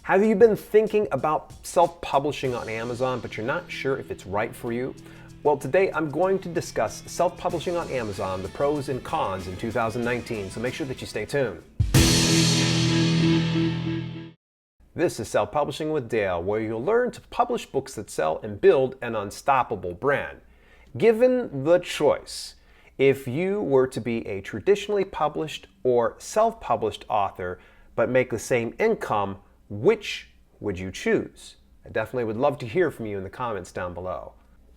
Have you been thinking about self-publishing on Amazon, but you're not sure if it's right for you? Well, today I'm going to discuss self-publishing on Amazon, the pros and cons in 2019, so make sure that you stay tuned. This is Self-Publishing with Dale, where you'll learn to publish books that sell and build an unstoppable brand. Given the choice, if you were to be a traditionally published or self-published author, but make the same income, which would you choose? I definitely would love to hear from you in the comments down below.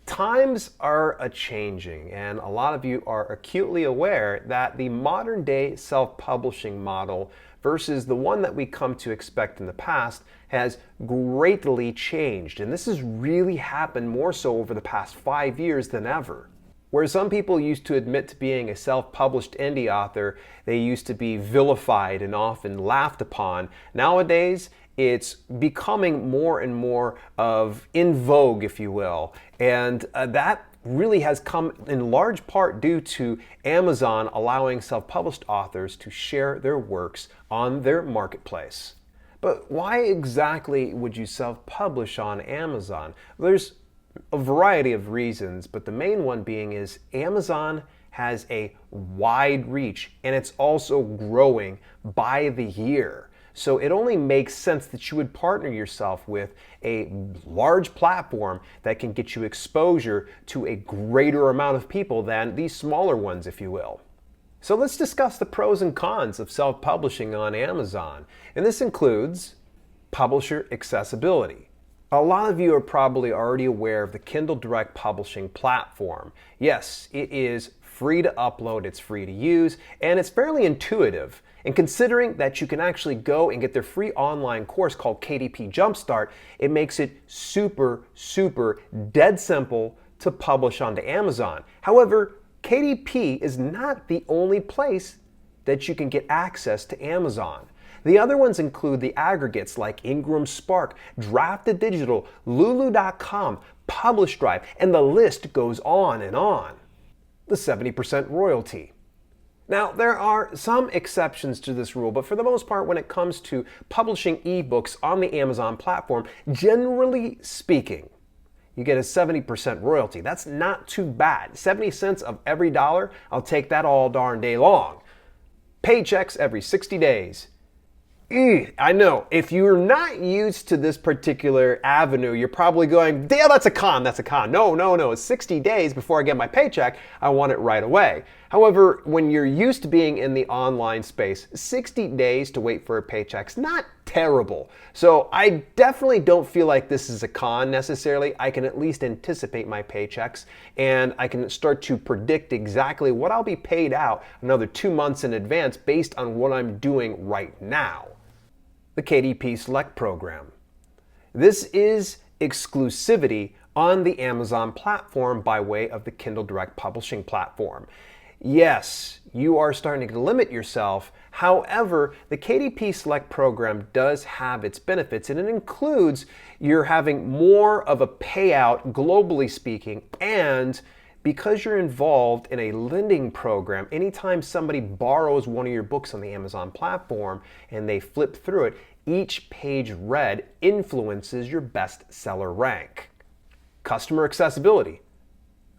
Times are a-changing, and a lot of you are acutely aware that the modern day self-publishing model versus the one that we come to expect in the past has greatly changed. And this has really happened more so over the past 5 years than ever. Where some people used to admit to being a self-published indie author, they used to be vilified and often laughed upon. Nowadays, it's becoming more and more of in vogue, if you will. And that really has come in large part due to Amazon allowing self-published authors to share their works on their marketplace. But why exactly would you self-publish on Amazon? There's a variety of reasons, but the main one being is Amazon has a wide reach and it's also growing by the year. So it only makes sense that you would partner yourself with a large platform that can get you exposure to a greater amount of people than these smaller ones, if you will. So let's discuss the pros and cons of self-publishing on Amazon. And this includes publisher accessibility. A lot of you are probably already aware of the Kindle Direct Publishing platform. Yes, it is free to upload, it's free to use, and it's fairly intuitive. And considering that you can actually go and get their free online course called KDP Jumpstart, it makes it super dead simple to publish onto Amazon. However, KDP is not the only place that you can get access to Amazon. The other ones include the aggregates like Ingram Spark, Drafted Digital, Lulu.com, Publish Drive, and the list goes on and on. The 70% royalty. Now, there are some exceptions to this rule, but for the most part, when it comes to publishing ebooks on the Amazon platform, generally speaking, you get a 70% royalty. That's not too bad. 70 cents of every dollar, I'll take that all darn day long. Paychecks every 60 days. I know, if you're not used to this particular avenue, you're probably going, Dale, that's a con. No, it's 60 days before I get my paycheck. I want it right away. However, when you're used to being in the online space, 60 days to wait for a paycheck's not terrible. So I definitely don't feel like this is a con necessarily. I can at least anticipate my paychecks and I can start to predict exactly what I'll be paid out another 2 months in advance based on what I'm doing right now. The KDP Select program. This is exclusivity on the Amazon platform by way of the Kindle Direct Publishing platform. Yes, you are starting to limit yourself. However, the KDP Select program does have its benefits, and it includes you're having more of a payout globally speaking, and because you're involved in a lending program, anytime somebody borrows one of your books on the Amazon platform and they flip through it, each page read influences your bestseller rank. Customer accessibility.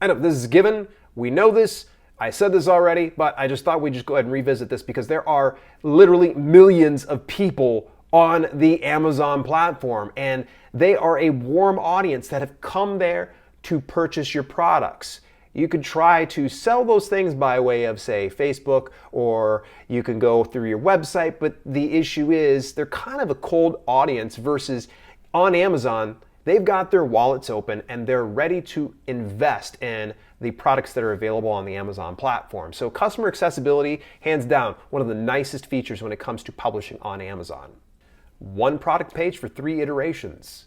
I know this is given, we know this, I said this already, but I just thought we'd just go ahead and revisit this because there are literally millions of people on the Amazon platform and they are a warm audience that have come there to purchase your products. You could try to sell those things by way of, say, Facebook, or you can go through your website, but the issue is they're kind of a cold audience versus on Amazon, they've got their wallets open and they're ready to invest in the products that are available on the Amazon platform. So customer accessibility, hands down, one of the nicest features when it comes to publishing on Amazon. One product page for 3 iterations.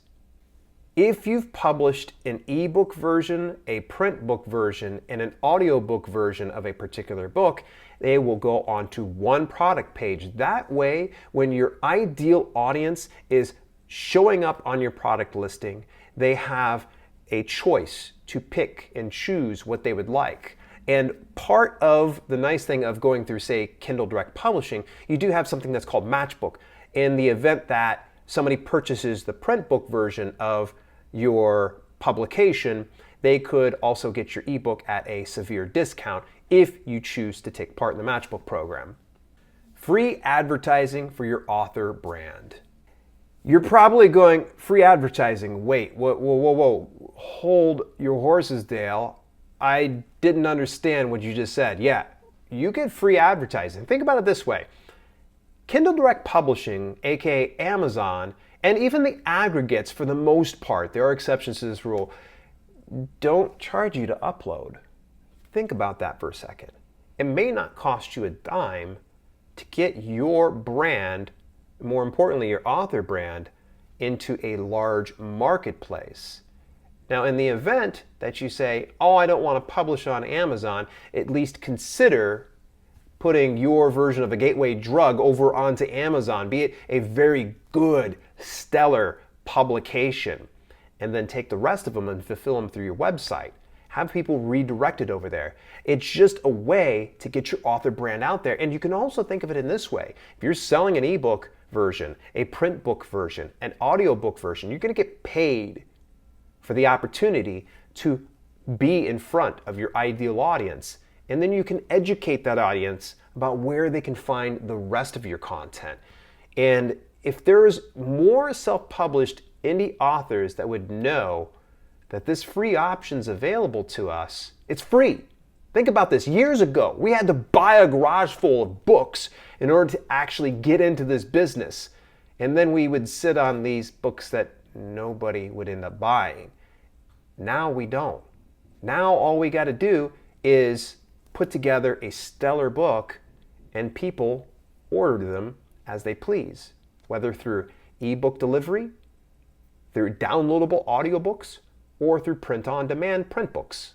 If you've published an ebook version, a print book version, and an audiobook version of a particular book, they will go onto one product page. That way, when your ideal audience is showing up on your product listing, they have a choice to pick and choose what they would like. And part of the nice thing of going through, say, Kindle Direct Publishing, you do have something that's called Matchbook. In the event that somebody purchases the print book version of your publication, they could also get your ebook at a severe discount if you choose to take part in the Matchbook program. Free advertising for your author brand. You're probably going, free advertising, wait, whoa, hold your horses, Dale. I didn't understand what you just said. Yeah, you get free advertising. Think about it this way. Kindle Direct Publishing, aka Amazon, and even the aggregates for the most part, there are exceptions to this rule, don't charge you to upload. Think about that for a second. It may not cost you a dime to get your brand, more importantly your author brand, into a large marketplace. Now in the event that you say, oh, I don't want to publish on Amazon, at least consider putting your version of a gateway drug over onto Amazon, be it a very good, stellar publication, and then take the rest of them and fulfill them through your website. Have people redirected over there. It's just a way to get your author brand out there. And you can also think of it in this way. If you're selling an ebook version, a print book version, an audiobook version, you're going to get paid for the opportunity to be in front of your ideal audience. And then you can educate that audience about where they can find the rest of your content. And if there's more self-published indie authors that would know that this free option's available to us, it's free. Think about this. Years ago, we had to buy a garage full of books in order to actually get into this business. And then we would sit on these books that nobody would end up buying. Now we don't. Now all we got to do is put together a stellar book and people order them as they please, whether through ebook delivery, through downloadable audiobooks, or through print-on-demand print books.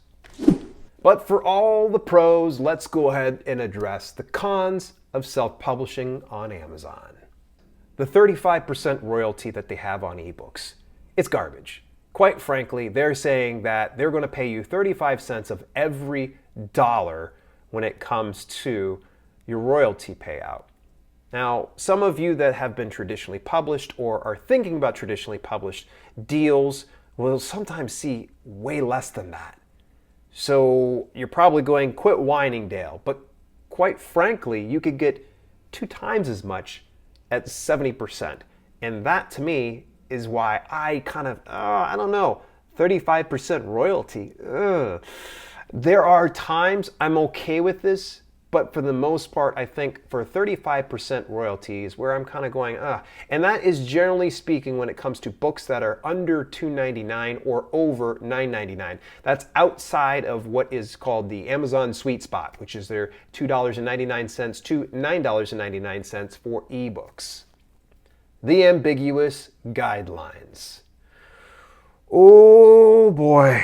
But for all the pros, let's go ahead and address the cons of self-publishing on Amazon. The 35% royalty that they have on ebooks, it's garbage. Quite frankly, they're saying that they're going to pay you 35 cents of every dollar when it comes to your royalty payout. Now, some of you that have been traditionally published or are thinking about traditionally published deals will sometimes see way less than that. So you're probably going, quit whining, Dale. But quite frankly, you could get 2 times as much at 70%. And that to me is why I kind of, I don't know, 35% royalty. There are times I'm okay with this, but for the most part, I think for 35% royalties where I'm kind of going, and that is generally speaking when it comes to books that are under $2.99 or over $9.99. That's outside of what is called the Amazon sweet spot, which is their $2.99 to $9.99 for ebooks. The ambiguous guidelines. Oh boy.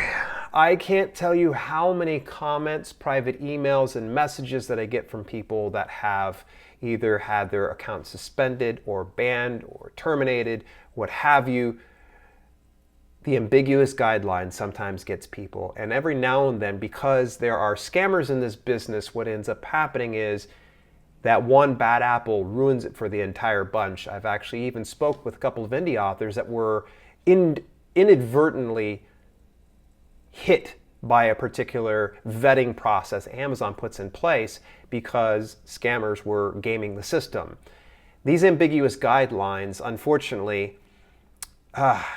I can't tell you how many comments, private emails, and messages that I get from people that have either had their account suspended or banned or terminated, what have you. The ambiguous guideline sometimes gets people. And every now and then, because there are scammers in this business, what ends up happening is that one bad apple ruins it for the entire bunch. I've actually even spoke with a couple of indie authors that were inadvertently hit by a particular vetting process Amazon puts in place because scammers were gaming the system. These ambiguous guidelines, unfortunately,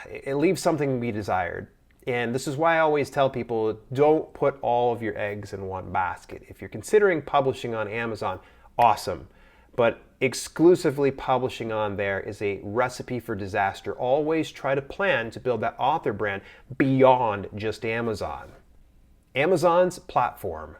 it leaves something to be desired. And this is why I always tell people, don't put all of your eggs in one basket. If you're considering publishing on Amazon, awesome. But exclusively publishing on there is a recipe for disaster. Always try to plan to build that author brand beyond just Amazon. Amazon's platform.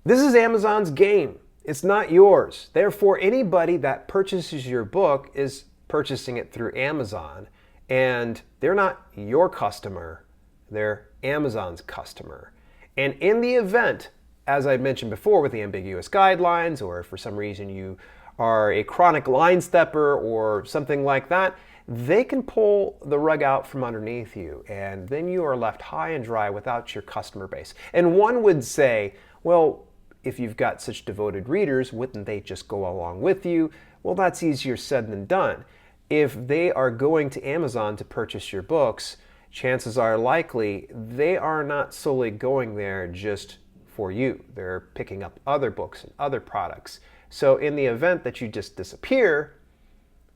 This is Amazon's game. It's not yours. Therefore, anybody that purchases your book is purchasing it through Amazon. And they're not your customer. They're Amazon's customer. And in the event, as I mentioned before with the ambiguous guidelines, or if for some reason you are a chronic line stepper or something like that, they can pull the rug out from underneath you, and then you are left high and dry without your customer base. And one would say, well, if you've got such devoted readers, wouldn't they just go along with you? Well, that's easier said than done. If they are going to Amazon to purchase your books, chances are likely they are not solely going there just for you. They're picking up other books and other products. So in the event that you just disappear,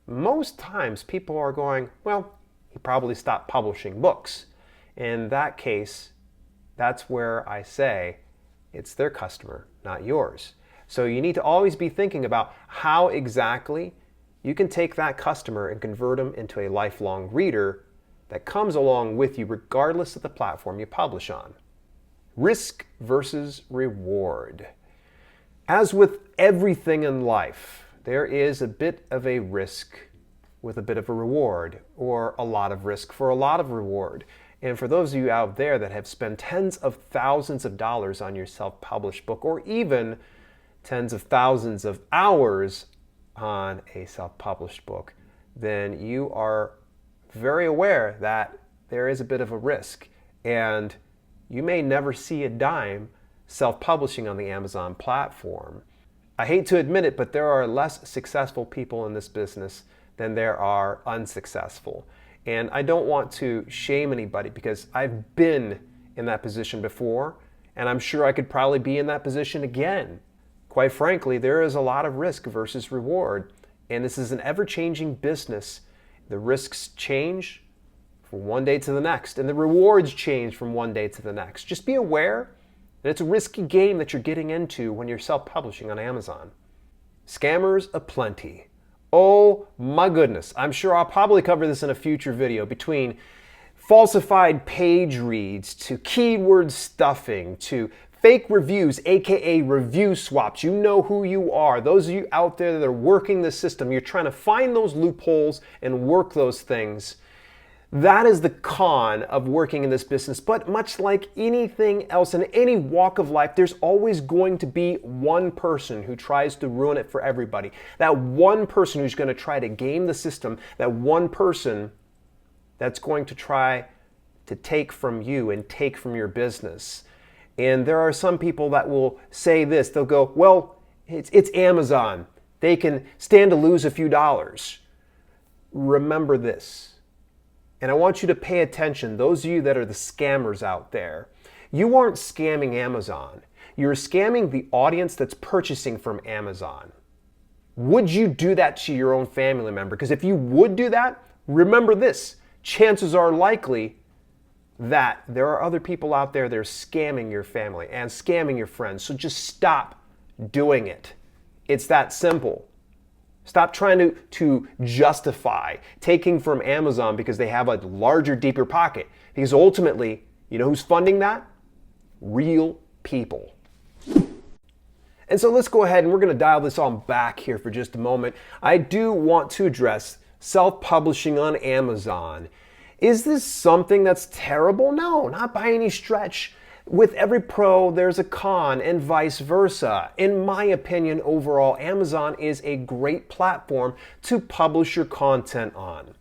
most times people are going, well, he probably stopped publishing books. In that case, that's where I say it's their customer, not yours. So you need to always be thinking about how exactly you can take that customer and convert them into a lifelong reader that comes along with you regardless of the platform you publish on. Risk versus reward. As with everything in life, there is a bit of a risk with a bit of a reward, or a lot of risk for a lot of reward. And for those of you out there that have spent tens of thousands of dollars on your self-published book, or even tens of thousands of hours on a self-published book, then you are very aware that there is a bit of a risk, and you may never see a dime self-publishing on the Amazon platform. I hate to admit it, but there are less successful people in this business than there are unsuccessful. And I don't want to shame anybody because I've been in that position before, and I'm sure I could probably be in that position again. Quite frankly, there is a lot of risk versus reward, and this is an ever-changing business. The risks change from one day to the next, and the rewards change from one day to the next. Just be aware that it's a risky game that you're getting into when you're self-publishing on Amazon. Scammers aplenty. Oh my goodness, I'm sure I'll probably cover this in a future video. Between falsified page reads to keyword stuffing to fake reviews, aka review swaps. You know who you are. Those of you out there that are working the system, you're trying to find those loopholes and work those things. That is the con of working in this business. But much like anything else in any walk of life, there's always going to be one person who tries to ruin it for everybody. That one person who's going to try to game the system. That one person that's going to try to take from you and take from your business. And there are some people that will say this. They'll go, well, it's Amazon. They can stand to lose a few dollars. Remember this. And I want you to pay attention, those of you that are the scammers out there. You aren't scamming Amazon. You're scamming the audience that's purchasing from Amazon. Would you do that to your own family member? Because if you would do that, remember this. Chances are likely that there are other people out there that are scamming your family and scamming your friends. So just stop doing it. It's that simple. Stop trying to justify taking from Amazon because they have a larger, deeper pocket. Because ultimately, you know who's funding that? Real people. And so let's go ahead and we're going to dial this on back here for just a moment. I do want to address self-publishing on Amazon. Is this something that's terrible? No, not by any stretch. With every pro, there's a con and vice versa. In my opinion, overall, Amazon is a great platform to publish your content on.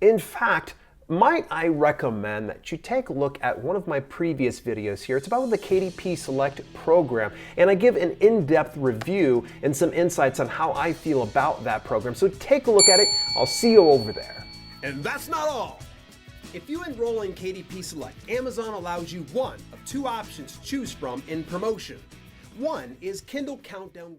In fact, might I recommend that you take a look at one of my previous videos here. It's about the KDP Select program, and I give an in-depth review and some insights on how I feel about that program. So take a look at it. I'll see you over there. And that's not all. If you enroll in KDP Select, Amazon allows you one of two options to choose from in promotion. One is Kindle Countdown.